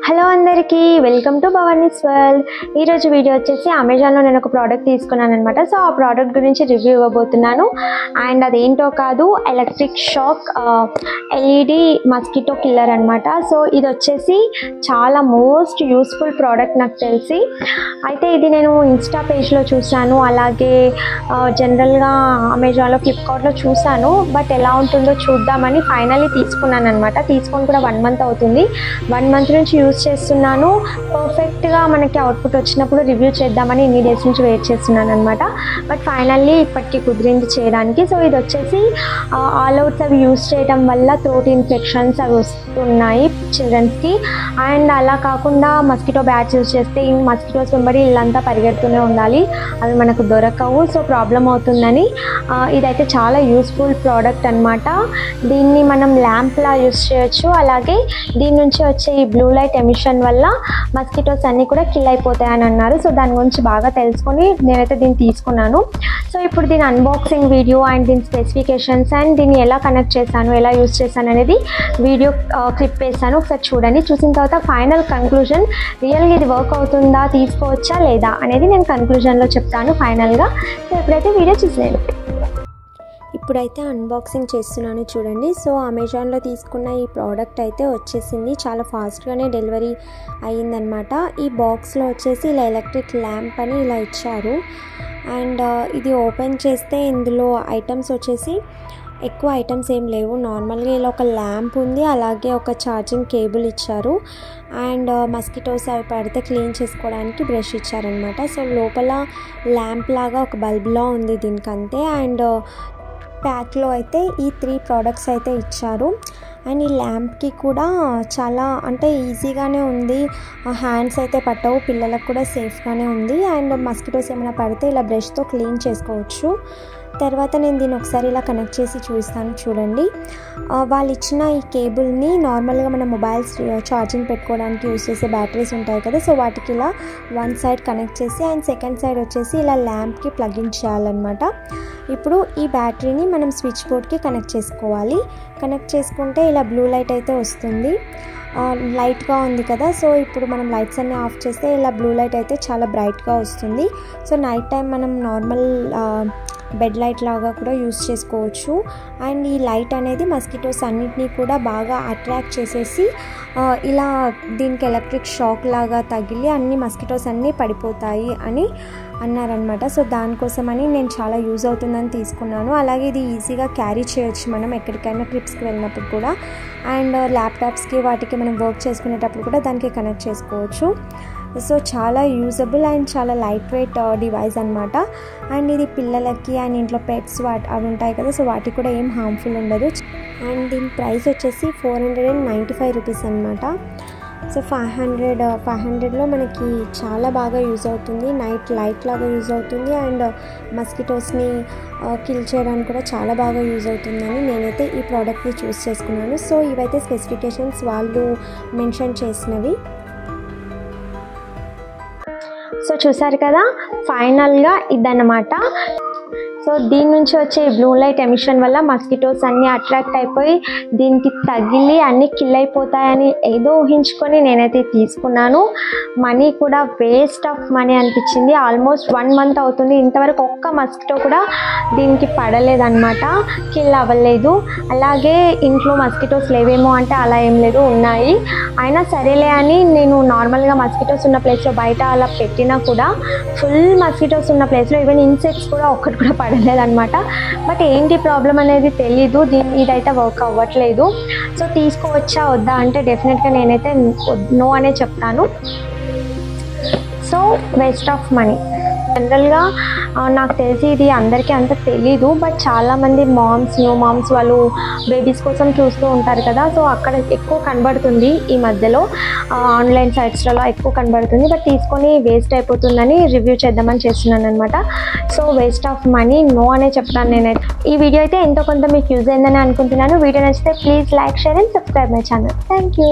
Hello అందరికీ welcome to Bhavani's world. ఈరోజు video వచ్చేసి అమెజాన్లో నేను ఒక ప్రోడక్ట్ తీసుకున్నాను అనమాట. సో ఆ ప్రోడక్ట్ గురించి రివ్యూ ఇవ్వబోతున్నాను. అండ్ అదేంటో కాదు, electric shock LED mosquito killer అనమాట. సో ఇది వచ్చేసి చాలా మోస్ట్ యూస్ఫుల్ ప్రోడక్ట్ నాకు తెలిసి. అయితే ఇది నేను ఇన్స్టా పేజ్లో చూసాను, అలాగే జనరల్గా అమెజాన్లో, ఫ్లిప్కార్ట్లో చూసాను. బట్ ఎలా ఉంటుందో చూద్దామని ఫైనల్లీ తీసుకున్నాను అనమాట. తీసుకొని కూడా 1 మంత్ అవుతుంది. 1 మంత్ నుంచి యూజ్ చేస్తున్నాను. పర్ఫెక్ట్గా మనకి అవుట్పుట్ వచ్చినప్పుడు రివ్యూ చేద్దామని ఇన్ని డేస్ నుంచి వెయిట్ చేస్తున్నాను అనమాట. బట్ ఫైనల్లీ ఇప్పటికీ కుదిరింది చేయడానికి. సో ఇది వచ్చేసి ఆల్ అవుట్స్ అవి యూజ్ చేయడం వల్ల థ్రోట్ ఇన్ఫెక్షన్స్ అవి వస్తున్నాయి చిల్డ్రన్స్కి. అండ్ అలా కాకుండా మస్కిటో బ్యాట్స్ యూజ్ చేస్తే ఈ మస్కిటోస్ వెంబడి ఇల్లంతా పరిగెడుతూనే ఉండాలి, అవి మనకు దొరకవు. సో ప్రాబ్లం అవుతుందని ఇదైతే చాలా యూస్ఫుల్ ప్రోడక్ట్ అనమాట. దీన్ని మనం ల్యాంప్లా యూజ్ చేయొచ్చు. అలాగే దీని నుంచి వచ్చే ఈ బ్లూ లైట్ ఎమిషన్ వల్ల మస్కిటోస్ అన్నీ కూడా కిల్ అయిపోతాయని అన్నారు. సో దాని గురించి బాగా తెలుసుకొని నేనైతే దీన్ని తీసుకున్నాను. సో ఇప్పుడు దీని అన్బాక్సింగ్ వీడియో అండ్ దీని స్పెసిఫికేషన్స్ అండ్ దీన్ని ఎలా కనెక్ట్ చేశాను, ఎలా యూజ్ చేశాను అనేది వీడియో క్లిప్ వేస్తాను, ఒకసారి చూడండి. చూసిన తర్వాత ఫైనల్ కన్క్లూజన్, రియల్గా ఇది వర్క్ అవుతుందా, తీసుకోవచ్చా లేదా అనేది నేను కన్క్లూజన్లో చెప్తాను ఫైనల్గా. సో ఇప్పుడైతే వీడియో చూసేయండి. ఇప్పుడైతే అన్బాక్సింగ్ చేస్తున్నాను చూడండి. సో అమెజాన్లో తీసుకున్న ఈ ప్రోడక్ట్ అయితే వచ్చేసింది, చాలా ఫాస్ట్గానే డెలివరీ అయ్యిందనమాట. ఈ బాక్స్లో వచ్చేసి ఇలా ఎలక్ట్రిక్ ల్యాంప్ అని ఇలా ఇచ్చారు. అండ్ ఇది ఓపెన్ చేస్తే ఇందులో ఐటమ్స్ వచ్చేసి ఎక్కువ ఐటమ్స్ ఏం లేవు. నార్మల్గా ఇలా ఒక ల్యాంప్ ఉంది, అలాగే ఒక ఛార్జింగ్ కేబుల్ ఇచ్చారు. అండ్ మస్కిటోస్ అవి పడితే క్లీన్ చేసుకోవడానికి బ్రష్ ఇచ్చారనమాట. సో లోపల ల్యాంప్ లాగా ఒక బల్బ్లా ఉంది దీనికంతే. అండ్ ప్యాక్లో అయితే ఈ 3 ప్రోడక్ట్స్ అయితే ఇచ్చారు. అండ్ ఈ ల్యాంప్కి కూడా చాలా అంటే ఈజీగానే ఉంది, హ్యాండ్స్ అయితే పట్టవు, పిల్లలకు కూడా సేఫ్గానే ఉంది. అండ్ మస్కిటోస్ ఏమైనా పడితే ఇలా బ్రష్తో క్లీన్ చేసుకోవచ్చు. తర్వాత నేను దీన్ని ఒకసారి ఇలా కనెక్ట్ చేసి చూస్తాను చూడండి. వాళ్ళు ఇచ్చిన ఈ కేబుల్ని నార్మల్గా మన మొబైల్స్ ఛార్జింగ్ పెట్టుకోవడానికి యూజ్ చేసే బ్యాటరీస్ ఉంటాయి కదా, సో వాటికి ఇలా 1 సైడ్ కనెక్ట్ చేసి అండ్ సెకండ్ సైడ్ వచ్చేసి ఇలా ల్యాంప్కి ప్లగ్ ఇన్ చేయాలన్నమాట. ఇప్పుడు ఈ బ్యాటరీని మనం స్విచ్ బోర్డ్కి కనెక్ట్ చేసుకోవాలి. కనెక్ట్ చేసుకుంటే ఇలా బ్లూ లైట్ అయితే వస్తుంది, లైట్గా ఉంది కదా. సో ఇప్పుడు మనం లైట్స్ అన్నీ ఆఫ్ చేస్తే ఇలా బ్లూ లైట్ అయితే చాలా బ్రైట్గా వస్తుంది. సో నైట్ టైం మనం నార్మల్ బెడ్ లైట్ లాగా కూడా యూస్ చేసుకోవచ్చు. అండ్ ఈ లైట్ అనేది మస్కిటోస్ అన్నిటినీ కూడా బాగా అట్రాక్ట్ చేసేసి ఇలా దీనికి ఎలక్ట్రిక్ షాక్ లాగా తగిలి అన్ని మస్కిటోస్ అన్నీ పడిపోతాయి అని అన్నారనమాట. సో దానికోసమని నేను చాలా యూజ్ అవుతుందని తీసుకున్నాను. అలాగే ఇది ఈజీగా క్యారీ చేయొచ్చు మనం ఎక్కడికైనా ట్రిప్స్కి వెళ్ళినప్పుడు కూడా. అండ్ ల్యాప్టాప్స్కి వాటికి మనం వర్క్ చేసుకునేటప్పుడు కూడా దానికి కనెక్ట్ చేసుకోవచ్చు. సో చాలా యూజబుల్ అండ్ చాలా లైట్ వెయిట్ డివైస్ అనమాట. అండ్ ఇది పిల్లలకి అండ్ ఇంట్లో పెట్స్ అవి ఉంటాయి కదా, సో వాటికి కూడా ఏం హార్మ్ఫుల్ ఉండదు. అండ్ దీని ప్రైస్ వచ్చేసి 495 రూపీస్ అనమాట. సో 500లో మనకి చాలా బాగా యూజ్ అవుతుంది, నైట్ లైట్ లాగా యూజ్ అవుతుంది. అండ్ మస్కిటోస్ని కిల్ చేయడానికి కూడా చాలా బాగా యూజ్ అవుతుందని నేనైతే ఈ ప్రోడక్ట్ని చూస్ చేసుకున్నాను. సో ఇవైతే స్పెసిఫికేషన్స్ వాళ్ళు మెన్షన్ చేసినవి. సో చూసారు కదా, ఫైనల్గా ఇదన్నమాట. సో దీని నుంచి వచ్చే బ్లూ లైట్ ఎమిషన్ వల్ల మస్కిటోస్ అన్నీ అట్రాక్ట్ అయిపోయి దీనికి తగిలి అన్నీ కిల్ అయిపోతాయని ఏదో ఊహించుకొని నేనైతే తీసుకున్నాను. మనీ కూడా వేస్ట్ ఆఫ్ మనీ అనిపించింది. ఆల్మోస్ట్ 1 మంత్ అవుతుంది, ఇంతవరకు ఒక్క మస్కిటో కూడా దీనికి పడలేదన్నమాట, కిల్ అవ్వలేదు. అలాగే ఇంట్లో మస్కిటోస్ లేవేమో అంటే అలా ఏం లేదు, ఉన్నాయి. అయినా సరేలే అని నేను నార్మల్గా మస్కిటోస్ ఉన్న ప్లేస్లో బయట అలా పెట్టినా కూడా ఫుల్ మస్కిటోస్ ఉన్న ప్లేస్లో ఈవెన్ ఇన్సెక్ట్స్ కూడా ఒక్కటి కూడా పడలేదన్నమాట. బట్ ఏంటి ప్రాబ్లం అనేది తెలీదు, ఇదైతే వర్క్ అవ్వట్లేదు. సో తీసుకోవచ్చా వద్దా అంటే డెఫినెట్గా నేనైతే నో అనే చెప్తాను. So waste of money. జనరల్గా నాకు తెలిసి ఇది అందరికీ అంత తెలీదు, బట్ చాలామంది న్యూ మామ్స్ వాళ్ళు బేబీస్ కోసం చూస్తూ ఉంటారు కదా, సో అక్కడ ఎక్కువ కనబడుతుంది ఈ మధ్యలో, ఆన్లైన్ సైట్స్లలో ఎక్కువ కనబడుతుంది. బట్ తీసుకొని వేస్ట్ అయిపోతుందని రివ్యూ చేద్దామని చేస్తున్నాను అనమాట. So waste of money, no అనే చెప్తాను నేనైతే. ఈ వీడియో అయితే ఎంతో కొంత మీకు యూజ్ అయిందని అనుకుంటున్నాను. వీడియో నచ్చితే please like, share and subscribe my channel. Thank you.